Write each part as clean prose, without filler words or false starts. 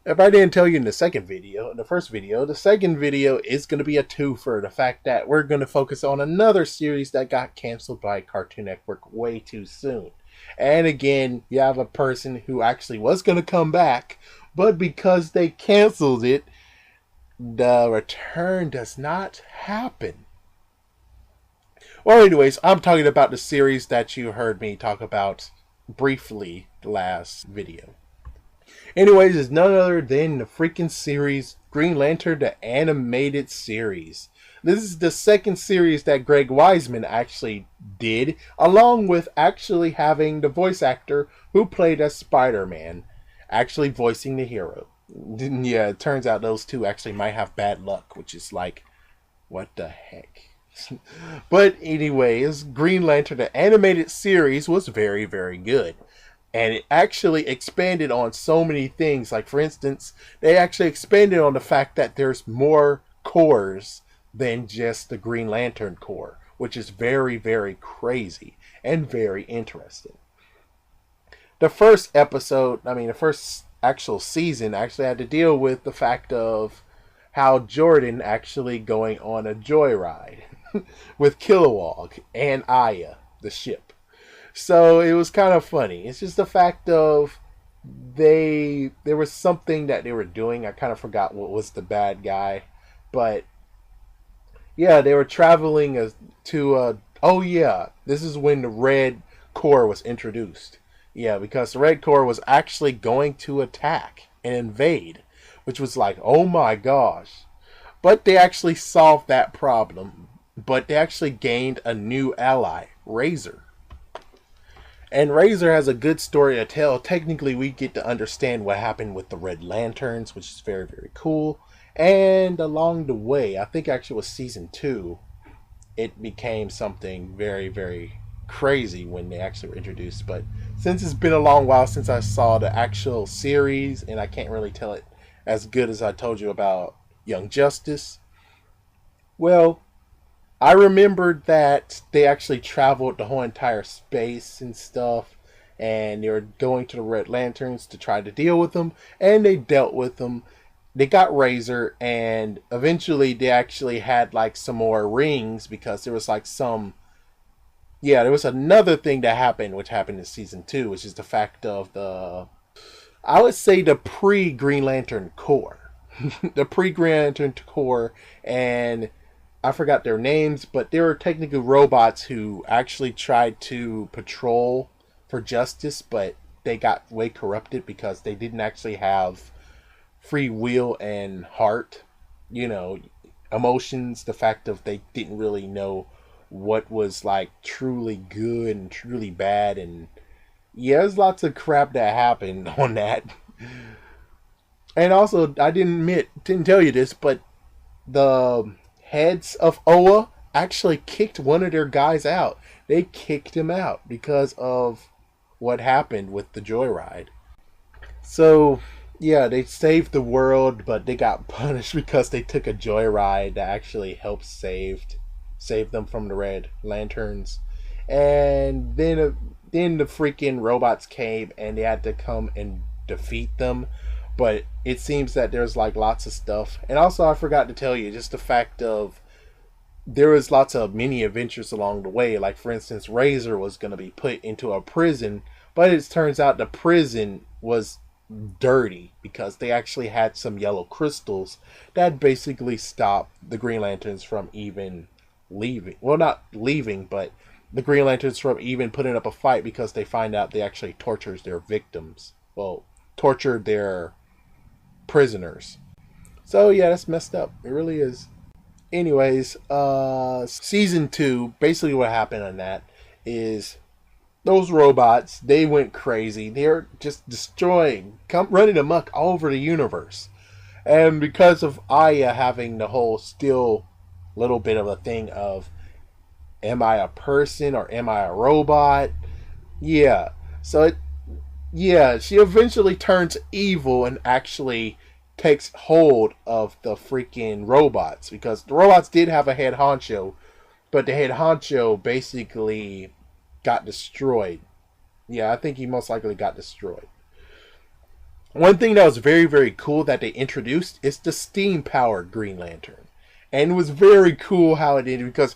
If I didn't tell you in the first video, the second video is going to be a twofer. The fact that we're going to focus on another series that got canceled by Cartoon Network way too soon. And again, you have a person who actually was going to come back, but because they canceled it, the return does not happen. Well, anyways, I'm talking about the series that you heard me talk about briefly the last video. Anyways, it's none other than the freaking series Green Lantern, the animated series. This is the second series that Greg Weisman actually did, along with actually having the voice actor who played as Spider-Man actually voicing the hero. Yeah, it turns out those two actually might have bad luck, which is like, what the heck? But anyways, Green Lantern, the animated series, was very, very good. And it actually expanded on so many things. Like, for instance, they actually expanded on the fact that there's more cores than just the Green Lantern core, which is very, very crazy and very interesting. The first actual season actually had to deal with the fact of how Jordan actually going on a joyride with Kilowog and Aya, the ship. So it was kind of funny. It's just the fact of there was something that they were doing. I kind of forgot what was the bad guy, but yeah, they were traveling to. Oh yeah, this is when the Red Corps was introduced. Yeah, because the Red Corps was actually going to attack and invade, which was like, oh my gosh. But they actually solved that problem. But they actually gained a new ally, Razor. And Razor has a good story to tell. Technically, we get to understand what happened with the Red Lanterns, which is very, very cool. And along the way, I think actually was season 2, it became something very, very crazy when they actually were introduced. But since it's been a long while since I saw the actual series, and I can't really tell it as good as I told you about Young Justice, well, I remembered that they actually traveled the whole entire space and stuff, and they were going to the Red Lanterns to try to deal with them, and they dealt with them. They got Razor, and eventually they actually had like some more rings because there was like some. Yeah, there was another thing that happened, which happened in season 2, which is the fact of I would say the pre-Green Lantern Corps. The pre-Green Lantern Corps, and I forgot their names, but they were technically robots who actually tried to patrol for justice, but they got way corrupted because they didn't actually have free will and heart, emotions. The fact of they didn't really know what was like truly good and truly bad, and yeah, there's lots of crap that happened on that. And also, I didn't tell you this, but the heads of OA actually kicked one of their guys out. They kicked him out because of what happened with the joyride. So, yeah, they saved the world, but they got punished because they took a joyride that actually helped save them from the Red Lanterns. And then the freaking robots came and they had to come and defeat them. But it seems that there's like lots of stuff. And also I forgot to tell you just the fact of there was lots of mini adventures along the way. Like for instance, Razor was going to be put into a prison, but it turns out the prison was dirty because they actually had some yellow crystals that basically stopped the Green Lanterns from even leaving. Well, not leaving, but the Green Lanterns from even putting up a fight because they find out they actually tortured their victims. Well, tortured their prisoners. So yeah, that's messed up. It really is. Anyways, season 2, basically what happened on that is those robots, they went crazy. They're just running amok all over the universe. And because of Aya having the whole still little bit of a thing of, am I a person or am I a robot? Yeah. So she eventually turns evil and actually takes hold of the freaking robots, because the robots did have a head honcho, but the head honcho basically got destroyed. Yeah, I think he most likely got destroyed. One thing that was very, very cool that they introduced is the steam powered Green Lantern. And it was very cool how it did because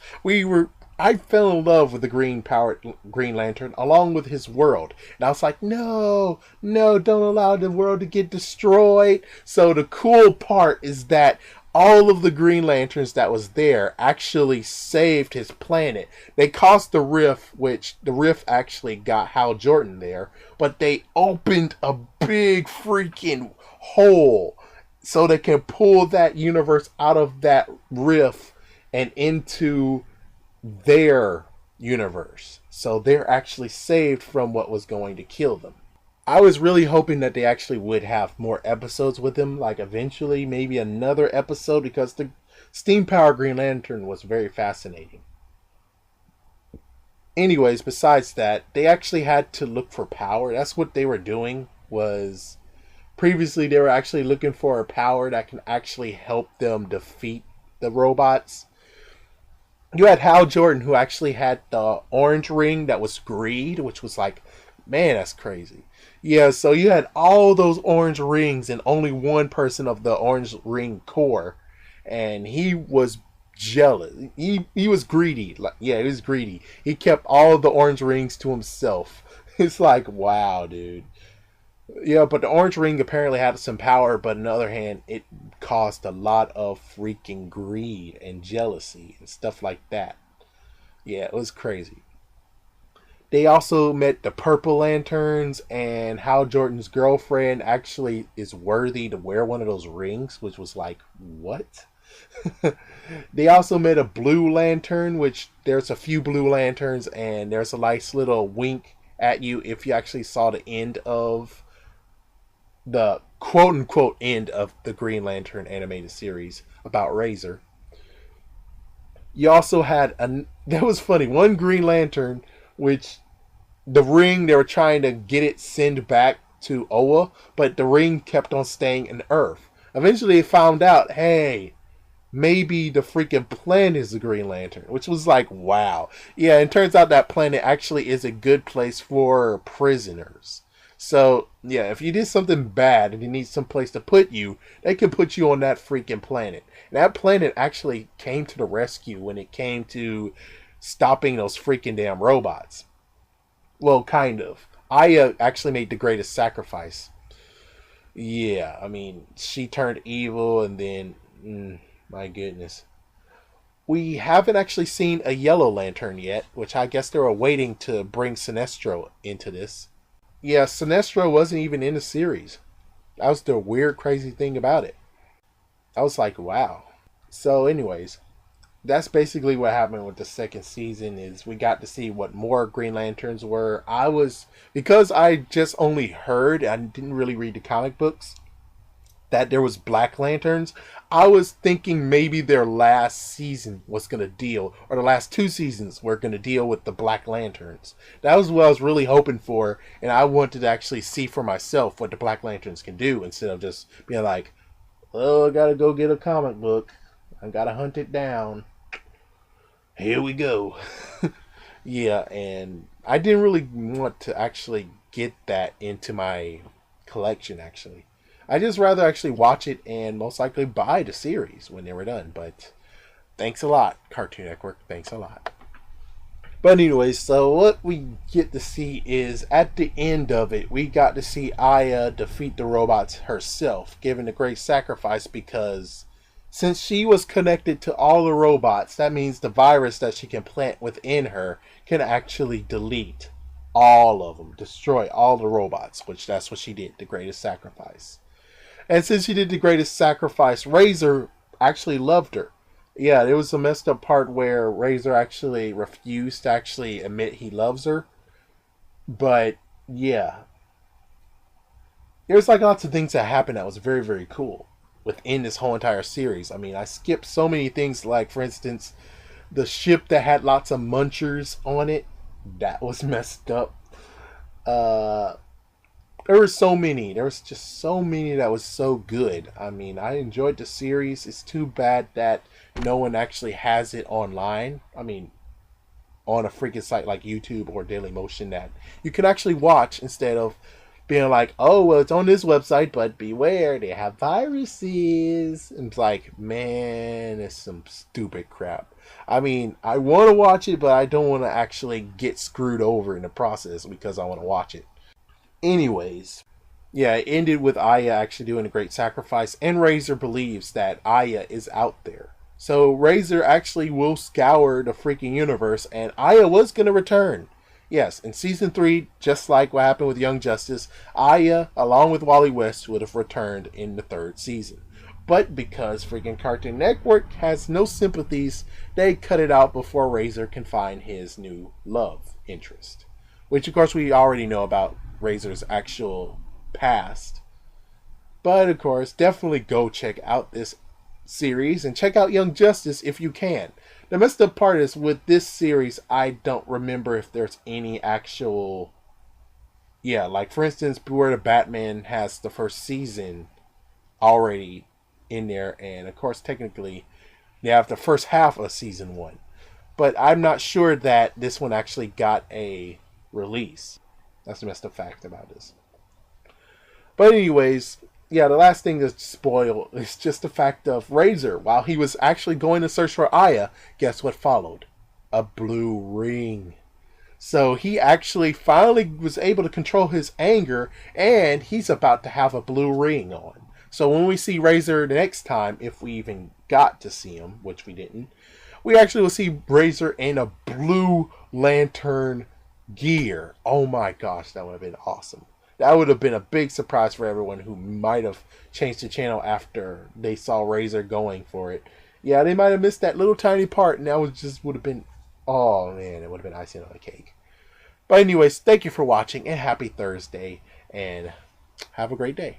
I fell in love with the green powered Green Lantern along with his world. And I was like, no, no, don't allow the world to get destroyed. So the cool part is that all of the Green Lanterns that was there actually saved his planet. They caused the rift, which the rift actually got Hal Jordan there, but they opened a big freaking hole so they can pull that universe out of that rift and into their universe. So they're actually saved from what was going to kill them. I was really hoping that they actually would have more episodes with him, like eventually maybe another episode, because the steam powered Green Lantern was very fascinating. Anyways, besides that, they actually had to look for power. That's what they were doing. Was previously they were actually looking for a power that can actually help them defeat the robots. You had Hal Jordan, who actually had the orange ring that was greed, which was like, man, that's crazy. Yeah, so you had all those orange rings and only one person of the orange ring core, and he was jealous. He was greedy. Like, yeah, he was greedy. He kept all of the orange rings to himself. It's like, wow, dude. Yeah, but the orange ring apparently had some power, but on the other hand, it caused a lot of freaking greed and jealousy and stuff like that. Yeah, it was crazy. They also met the Purple Lanterns, and Hal Jordan's girlfriend actually is worthy to wear one of those rings, which was like, what? They also met a Blue Lantern, which there's a few Blue Lanterns, and there's a nice little wink at you if you actually saw the end of the quote unquote end of the Green Lantern animated series about Razor. You also had that was funny, one Green Lantern, which the ring they were trying to get it sent back to Oa, but the ring kept on staying in Earth. Eventually they found out, hey, maybe the freaking planet is the Green Lantern, which was like, wow. Yeah, it turns out that planet actually is a good place for prisoners. So, yeah, if you did something bad and you need some place to put you, they can put you on that freaking planet. And that planet actually came to the rescue when it came to stopping those freaking damn robots. Well, kind of. Aya actually made the greatest sacrifice. Yeah, I mean, she turned evil and then, my goodness. We haven't actually seen a Yellow Lantern yet, which I guess they were waiting to bring Sinestro into this. Yeah, Sinestro wasn't even in the series. That was the weird, crazy thing about it. I was like, wow. So, anyways, that's basically what happened with the second season. Is we got to see what more Green Lanterns were. Because I just only heard, I didn't really read the comic books, that there was Black Lanterns. I was thinking maybe their last season was going to deal, or the last two seasons were going to deal with the Black Lanterns. That was what I was really hoping for, and I wanted to actually see for myself what the Black Lanterns can do, instead of just being like, oh, I gotta go get a comic book. I gotta hunt it down. Here we go. Yeah, and I didn't really want to actually get that into my collection, actually. I just rather actually watch it and most likely buy the series when they were done. But thanks a lot, Cartoon Network. Thanks a lot. But anyways, so what we get to see is at the end of it, we got to see Aya defeat the robots herself, giving a great sacrifice because since she was connected to all the robots, that means the virus that she can plant within her can actually delete all of them, destroy all the robots, which that's what she did, the greatest sacrifice. And since she did the greatest sacrifice, Razor actually loved her. Yeah, there was a messed up part where Razor actually refused to actually admit he loves her. But, yeah. There's like lots of things that happened that was very, very cool within this whole entire series. I mean, I skipped so many things, like, for instance, the ship that had lots of munchers on it. That was messed up. There were so many. There was just so many that was so good. I mean, I enjoyed the series. It's too bad that no one actually has it online. I mean, on a freaking site like YouTube or Dailymotion that you can actually watch instead of being like, oh, well, it's on this website, but beware, they have viruses. And it's like, man, it's some stupid crap. I mean, I want to watch it, but I don't want to actually get screwed over in the process because I want to watch it. Anyways, yeah, it ended with Aya actually doing a great sacrifice, and Razor believes that Aya is out there. So Razor actually will scour the freaking universe, and Aya was going to return. Yes, in season 3, just like what happened with Young Justice, Aya, along with Wally West, would have returned in the 3rd season. But because freaking Cartoon Network has no sympathies, they cut it out before Razor can find his new love interest. Which, of course, we already know about Razor's actual past. But, of course, definitely go check out this series and check out Young Justice if you can. The messed up part is with this series, I don't remember if there's any actual... Yeah, like for instance, Beware the Batman has the 1st season already in there. And, of course, technically, they have the first half of season 1. But I'm not sure that this one actually got a release. That's the messed up fact about this. But anyways, yeah, the last thing to spoil is just the fact of Razor. While he was actually going to search for Aya, guess what followed? A blue ring. So he actually finally was able to control his anger, and he's about to have a blue ring on. So when we see Razor the next time, if we even got to see him, which we didn't, we actually will see Razor in a Blue Lantern gear. Oh my gosh, that would have been awesome. That would have been a big surprise for everyone who might have changed the channel after they saw Razor going for it. Yeah, they might have missed that little tiny part, and that would have been, oh man, it would have been icing on the cake. But anyways, thank you for watching, and happy Thursday, and have a great day.